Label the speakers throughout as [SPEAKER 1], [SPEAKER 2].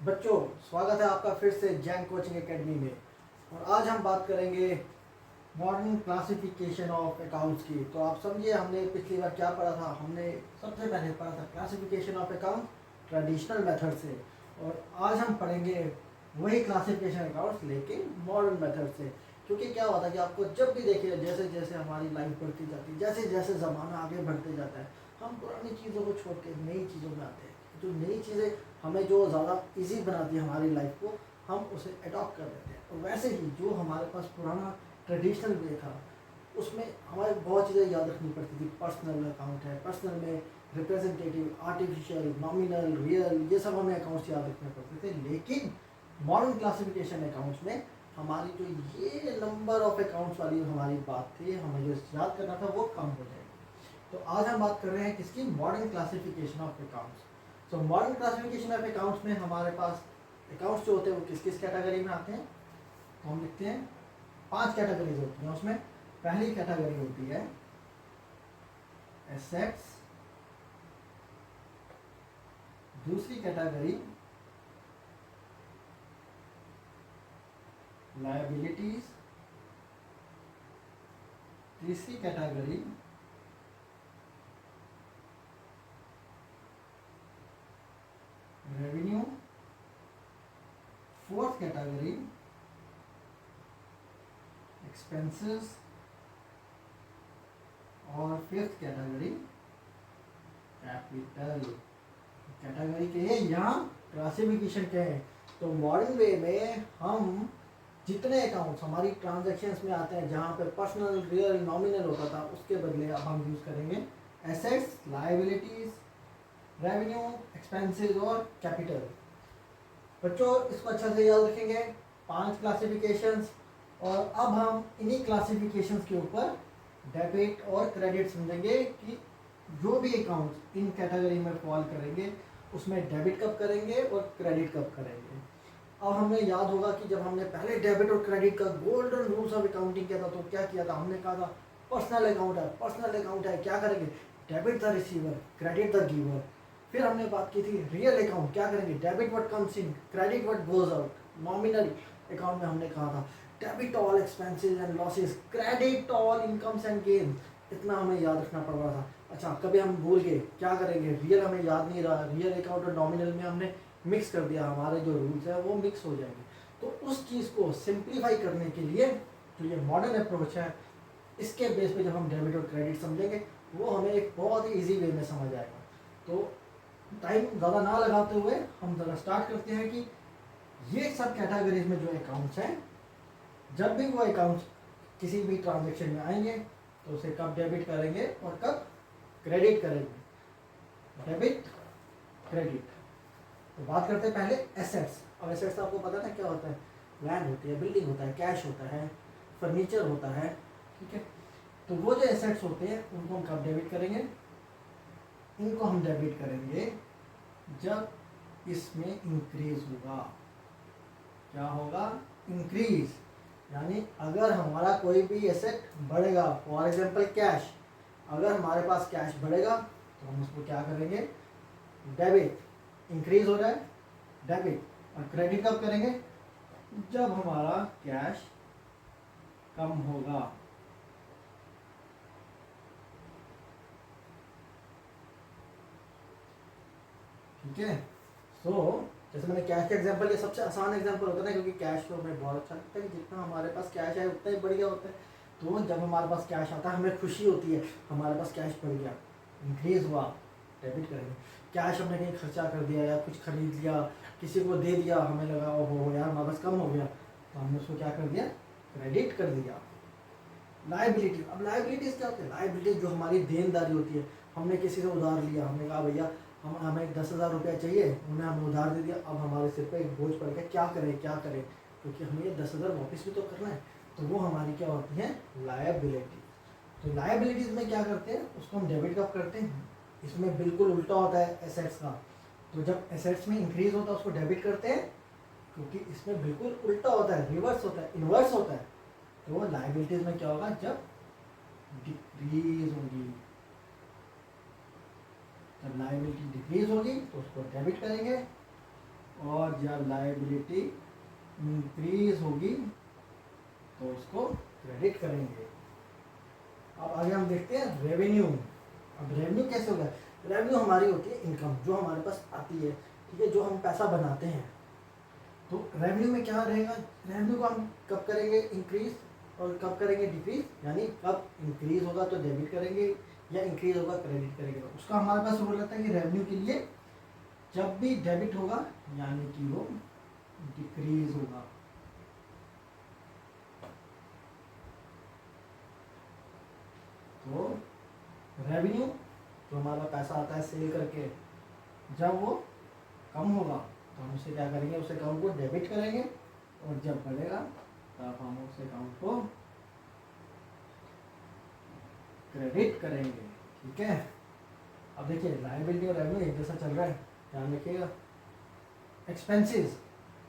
[SPEAKER 1] बच्चों, स्वागत है आपका फिर से जैन कोचिंग एकेडमी में। और आज हम बात करेंगे मॉडर्न क्लासिफिकेशन ऑफ अकाउंट्स की। तो आप समझिए, हमने पिछली बार क्या पढ़ा था। हमने सबसे पहले पढ़ा था classification of account traditional method से, और आज हम पढ़ेंगे वही क्लासिफिकेशन अकाउंट्स लेकिन मॉडर्न मेथड से। क्योंकि क्या होता है कि आपको जब भी देखिए, जैसे जैसे हमारी लाइफ बढ़ती जाती है, जैसे जैसे ज़माना आगे बढ़ते जाता है, हम पुरानी चीज़ों को छोड़ के नई चीज़ों में आते हैं। जो नई चीज़ें हमें जो ज़्यादा इजी बनाती है हमारी लाइफ को, हम उसे अडॉप्ट कर लेते हैं। और वैसे ही जो हमारे पास पुराना ट्रेडिशनल वे था, उसमें हमें बहुत चीज़ें याद रखनी पड़ती थी। पर्सनल अकाउंट है, पर्सनल में रिप्रेजेंटेटिव, आर्टिफिशियल, नॉमिनल, रियल, ये सब हमें अकाउंट्स याद रखने पड़ते थे। लेकिन मॉडर्न क्लासिफिकेशन अकाउंट्स में हमारी जो ये नंबर ऑफ अकाउंट्स वाली हमारी बात थी, हमें जो याद करना था वो कम हो जाएगी। तो आज हम बात कर रहे हैं किसकी? Modern classification of accounts. तो मॉडर्न क्लासिफिकेशन ऑफ अकाउंट्स में हमारे पास अकाउंट्स जो होते हैं वो किस किस कैटेगरी में आते हैं, तो हम लिखते हैं 5 कैटेगरीज होती हैं उसमें। पहली कैटेगरी होती है एसेट्स, दूसरी कैटेगरी लायबिलिटीज, तीसरी category revenue, fourth category expenses, और फिफ्थ कैटेगरी कैपिटल। कैटेगरी के हैं, यहाँ क्लासिफिकेशन के हैं। तो मॉडर्न वे में हम जितने अकाउंट्स हमारी ट्रांजैक्शंस में आते हैं, जहाँ पे पर्सनल, रियल, नॉमिनल होता था, उसके बदले अब हम यूज़ करेंगे एसेट्स, लायबिलिटीज, रेवेन्यू, एक्सपेंसेस और कैपिटल। बच्चों, इसको अच्छा से याद रखेंगे, 5 क्लासिफिकेशंस। और अब हम इन्हीं क्लासिफिकेशंस के ऊपर डेबिट और क्रेडिट समझेंगे कि जो भी अकाउंट्स इन कैटेगरी में फॉल करेंगे उसमें डेबिट कब करेंगे और क्रेडिट कब करेंगे। अब हमें याद होगा कि जब हमने पहले डेबिट और क्रेडिट का गोल्डन रूल्स ऑफ अकाउंटिंग किया था, तो क्या किया था? हमने कहा था पर्सनल अकाउंट है, पर्सनल अकाउंट है, क्या करेंगे? Debit the receiver, credit the giver. फिर हमने बात की थी रियल अकाउंट, क्या करेंगे? Debit what comes in, credit what goes out. Nominal account में हमने कहा था debit all expenses and losses, credit all incomes and gain. इतना हमें याद रखना पड़ रहा था। अच्छा, कभी हम भूल गए, क्या करेंगे? रियल हमें याद नहीं रहा, रियल अकाउंट और नॉमिनल में हमने मिक्स कर दिया, हमारे जो रूल्स है वो मिक्स हो जाएंगे। तो उस चीज़ को सिंप्लीफाई करने के लिए जो ये मॉडर्न अप्रोच है, इसके बेस पे जब हम डेबिट और क्रेडिट समझेंगे, वो हमें एक बहुत ही ईजी वे में समझ आएगा। तो टाइम ज़्यादा ना लगाते हुए हम ज़रा स्टार्ट करते हैं कि ये सब कैटेगरीज में जो अकाउंट्स हैं, जब भी वो अकाउंट्स किसी भी ट्रांजेक्शन में आएंगे तो उसे कब डेबिट करेंगे और कब क्रेडिट करेंगे। Debit, credit. तो बात करते हैं पहले एसेट्स। अब एसेट्स आपको पता है क्या होता है? लैंड होती है, बिल्डिंग होता है, कैश होता है, फर्नीचर होता है, ठीक है। तो वो जो एसेट्स होते हैं उनको हम कब डेबिट करेंगे? इनको हम डेबिट करेंगे जब इसमें इंक्रीज होगा। क्या होगा? इंक्रीज। यानी अगर हमारा कोई भी एसेट बढ़ेगा, फॉर एग्जांपल कैश, अगर हमारे पास कैश बढ़ेगा तो हम उसको क्या करेंगे? डेबिट। इंक्रीज हो रहा है, डेबिट। और क्रेडिट कब करेंगे? जब हमारा कैश कम होगा। ठीक है। सो जैसे मैंने कैश का एग्जांपल, ये सबसे आसान एग्जांपल होता है ना, क्योंकि कैश तो हमें बहुत अच्छा लगता है कि जितना हमारे पास कैश है उतना ही बढ़िया होता है। तो जब हमारे पास कैश आता है हमें खुशी होती है, हमारे पास कैश बढ़ गया, इंक्रीज हुआ, डेबिट करेंगे। कैश हमने कहीं खर्चा कर दिया या कुछ खरीद लिया, किसी को दे दिया, हमें लगा ओहो यार हमारे पास कम हो गया, तो हमने उसको क्या कर दिया? क्रेडिट कर दिया। लाइबिलिटी। अब लाइबिलिटीज क्या होती है? लाइबिलिटीज जो हमारी देनदारी होती है। हमने किसी से उधार लिया, हमने कहा भैया हमें 10,000 रुपया चाहिए, उन्हें हमें उधार दे दिया, अब हमारे सिर पे एक बोझ पड़ गया, क्या करें क्या करें, क्योंकि हमें ये 10,000 वापस भी तो करना है। तो वो हमारी क्या होती है? लायबिलिटी। तो लायबिलिटीज में क्या करते हैं? उसको हम डेबिट कब करते हैं? इसमें बिल्कुल उल्टा होता है एसेट्स का। तो जब एसेट्स में इंक्रीज होता है उसको डेबिट करते हैं, क्योंकि इसमें बिल्कुल उल्टा होता है, रिवर्स होता है, इनवर्स होता है। तो लायबिलिटीज में क्या होगा? जब डिक्रीज होगी, जब लायबिलिटी डिक्रीज होगी तो उसको डेबिट करेंगे, और जब लायबिलिटी इंक्रीज होगी तो उसको क्रेडिट करेंगे। अब आगे हम देखते हैं रेवेन्यू। अब रेवेन्यू कैसे होगा? रेवेन्यू हमारी होती है इनकम जो हमारे पास आती है, ठीक है, जो हम पैसा बनाते हैं। तो रेवेन्यू में क्या रहेगा? रेवेन्यू को हम कब करेंगे इंक्रीज और कब करेंगे डिक्रीज, यानी कब इंक्रीज होगा तो डेबिट करेंगे या इंक्रीज होगा क्रेडिट करेंगे। उसका हमारे पास रूल रहता है कि रेवेन्यू के लिए जब भी डेबिट होगा यानी कि वो डिक्रीज होगा। तो रेवेन्यू जो हमारा पैसा आता है सेल करके, जब वो कम होगा तो हम उसे क्या करेंगे, उस अकाउंट को डेबिट करेंगे, और जब बढ़ेगा तब हम उस अकाउंट को क्रेडिट करेंगे। ठीक है। अब देखिए लायबिलिटी और रेवेन्यू एक जैसा चल रहा है, ध्यान रखिएगा। एक्सपेंसेस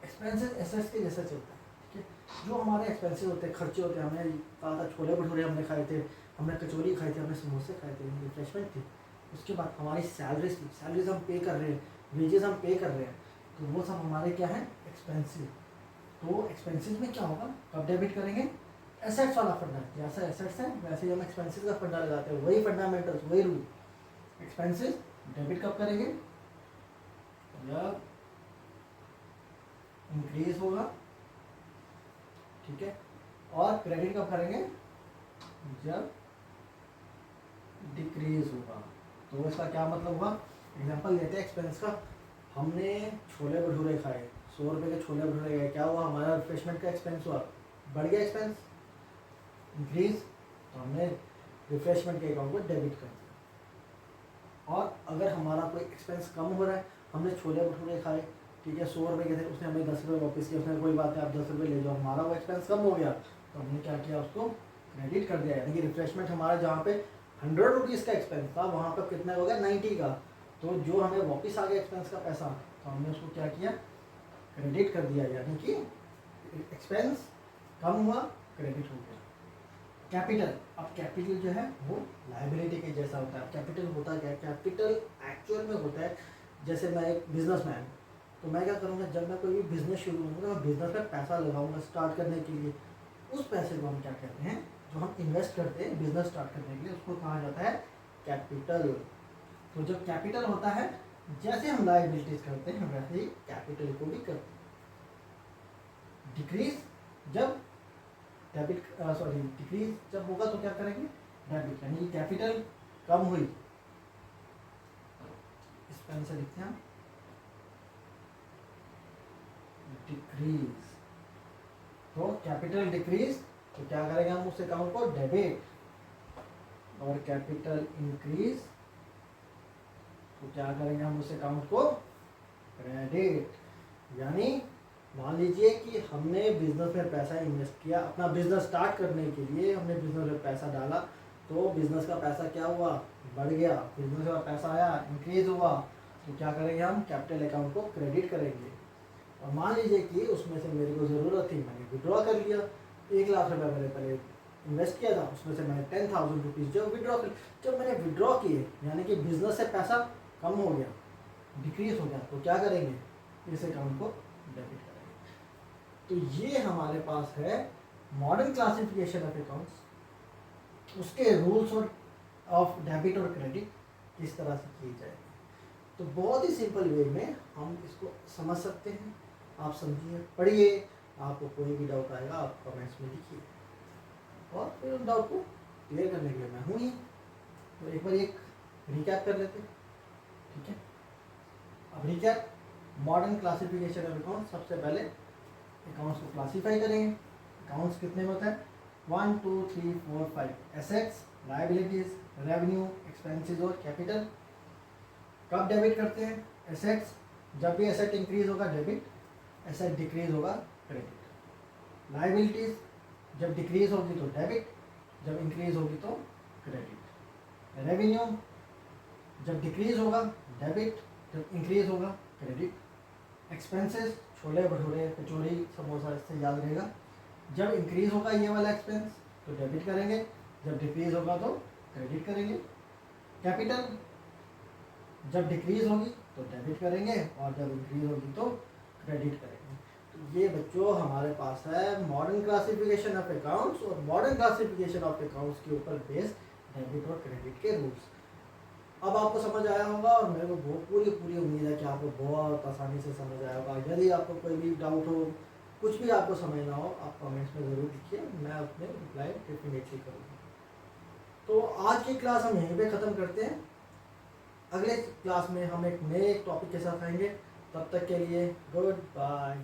[SPEAKER 1] एसेट्स के जैसा चलता है, ठीक है। जो हमारे एक्सपेंसेस होते हैं, खर्चे होते हैं, हमने कहा था छोले भटूरे हमने खाए थे, हमने कचौरी खाई थी, हमने समोसे खाए थे, रिफ्रेशमेंट थी। उसके बाद हमारी सैलरीज हम पे कर रहे हैं, वेजेस हम पे कर रहे हैं, तो वो सब हमारे क्या है, एक्सपेंसिव। तो एक्सपेंसेस में क्या होगा, कब डेबिट करेंगे? एसेट्स वाला फंडा, जैसा एसेट्स है वैसे ही हम एक्सपेंसेस का फंडा लगाते हैं, वही फंडामेंटल्स, वही रूल। एक्सपेंसेस डेबिट कब करेंगे? जब इंक्रीज होगा, ठीक है। और क्रेडिट कब करेंगे? जब डिक्रीज होगा। तो इसका क्या मतलब हुआ? एग्जांपल लेते हैं एक्सपेंस का। हमने छोले भटूरे खाए, 100 रुपये के छोले भटूरे गए, क्या हुआ, हमारा रिफ्रेशमेंट का एक्सपेंस हुआ, बढ़ गया एक्सपेंस, इंक्रीज। तो हमने रिफ्रेशमेंट के अकाउंट को डेबिट कर दिया। और अगर हमारा कोई एक्सपेंस कम हो रहा है, हमने छोले भटूरे खाए, ठीक है, 100 रुपये के थे, उसने हमें 10 रुपये वापस किया, उसने कोई बात है आप 10 रुपये ले जाओ, हमारा वो एक्सपेंस कम हो गया, तो हमने क्या किया, उसको क्रेडिट कर दिया। यानी कि रिफ्रेशमेंट हमारा जहाँ पे 100 रुपीज़ का एक्सपेंस था, वहाँ पर कितना हो गया, 90 का। तो जो हमें वापस आ गया एक्सपेंस का पैसा, तो हमने उसको क्या किया, क्रेडिट कर दिया। यानी कि एक्सपेंस कम हुआ, क्रेडिट हो गया। कैपिटल, अब कैपिटल जो है वो लायबिलिटी के जैसा होता है। कैपिटल होता क्या है? कैपिटल एक्चुअल में होता है, जैसे मैं एक बिजनेसमैन, तो मैं क्या करूँगा, जब मैं कोई भी बिजनेस शुरू करूँगा, मैं बिजनेस में पैसा लगाऊंगा स्टार्ट करने के लिए। उस पैसे को हम क्या कहते हैं, जो हम इन्वेस्ट करते हैं बिजनेस स्टार्ट करने के लिए, उसको कहा जाता है कैपिटल। तो जब कैपिटल होता है, जैसे हम लायबिलिटीज करते हैं वैसे ही कैपिटल को भी करते हैं। डिक्रीज जब डिक्रीज जब होगा तो क्या करेंगे, डेबिट, यानी कैपिटल कम हुई, इस पेन से लिखते हैं डिक्रीज। तो कैपिटल डिक्रीज तो क्या करेंगे हम उस अकाउंट को डेबिट, और कैपिटल इंक्रीज तो क्या करेंगे हम उस अकाउंट को क्रेडिट। यानी मान लीजिए कि हमने बिजनेस में पैसा इन्वेस्ट किया, अपना बिजनेस स्टार्ट करने के लिए हमने बिजनेस में पैसा डाला, तो बिजनेस का पैसा क्या हुआ, बढ़ गया, बिजनेस का पैसा आया, इंक्रीज हुआ, तो क्या करेंगे हम, कैपिटल अकाउंट को क्रेडिट करेंगे। और मान लीजिए कि उसमें से मेरे को ज़रूरत थी, मैंने विड्रॉ कर लिया, 1 लाख रुपये मैंने पहले इन्वेस्ट किया था, उसमें से मैंने 10,000 रुपीज़ जो विड्रॉ कर, जब मैंने विड्रॉ किए यानी कि बिजनेस से पैसा कम हो गया, डिक्रीज हो गया, तो क्या करेंगे, इस अकाउंट को डेबिट करेंगे। तो ये हमारे पास है मॉडर्न क्लासिफिकेशन ऑफ अकाउंट्स, उसके रूल्स और ऑफ डेबिट और क्रेडिट किस तरह से किए जाएंगे। तो बहुत ही सिंपल वे में हम इसको समझ सकते हैं। आप समझिए, पढ़िए, आपको कोई भी डाउट आएगा आप कमेंट्स में लिखिए, और फिर उन डाउट को क्लियर करने के लिए मैं हूँ ही। तो एक बार एक रिकैप कर लेते हैं, ठीक है। अब recap, modern classification of accounts, सबसे पहले अकाउंट्स को क्लासीफाई करेंगे। अकाउंट्स कितने में होता है, 1 2 3 4 5, एसेट्स, लायबिलिटीज, रेवेन्यू, एक्सपेंसेस और कैपिटल। कब डेबिट करते हैं, एसेट्स जब भी एसेट इंक्रीज होगा डेबिट, एसेट डिक्रीज होगा क्रेडिट। लायबिलिटीज जब डिक्रीज होगी तो डेबिट, जब इंक्रीज होगी तो क्रेडिट। रेवेन्यू जब डिक्रीज होगा डेबिट, जब इंक्रीज होगा क्रेडिट। एक्सपेंसेस, छोले भटूरे कचौड़ी समोसा, इससे याद रहेगा, जब इंक्रीज होगा ये वाला एक्सपेंस तो डेबिट करेंगे, जब डिक्रीज होगा तो क्रेडिट करेंगे। कैपिटल जब डिक्रीज होगी तो डेबिट करेंगे, और जब इंक्रीज होगी तो क्रेडिट करेंगे। तो ये बच्चों हमारे पास है मॉडर्न क्लासिफिकेशन ऑफ अकाउंट्स और मॉडर्न क्लासिफिकेशन ऑफ अकाउंट्स के ऊपर बेस्ड डेबिट और क्रेडिट के रूल्स। अब आपको समझ आया होगा और मेरे को बहुत पूरी उम्मीद है कि आपको बहुत आसानी से समझ आया होगा। यदि आपको कोई भी डाउट हो, कुछ भी आपको समझना हो, आप कमेंट्स में ज़रूर लिखिए, मैं अपने रिप्लाई डेफिनेटली करूँगा। तो आज की क्लास हम यहीं पे ख़त्म करते हैं। अगले क्लास में हम एक नए टॉपिक के साथ आएंगे। तब तक के लिए गुड बाय।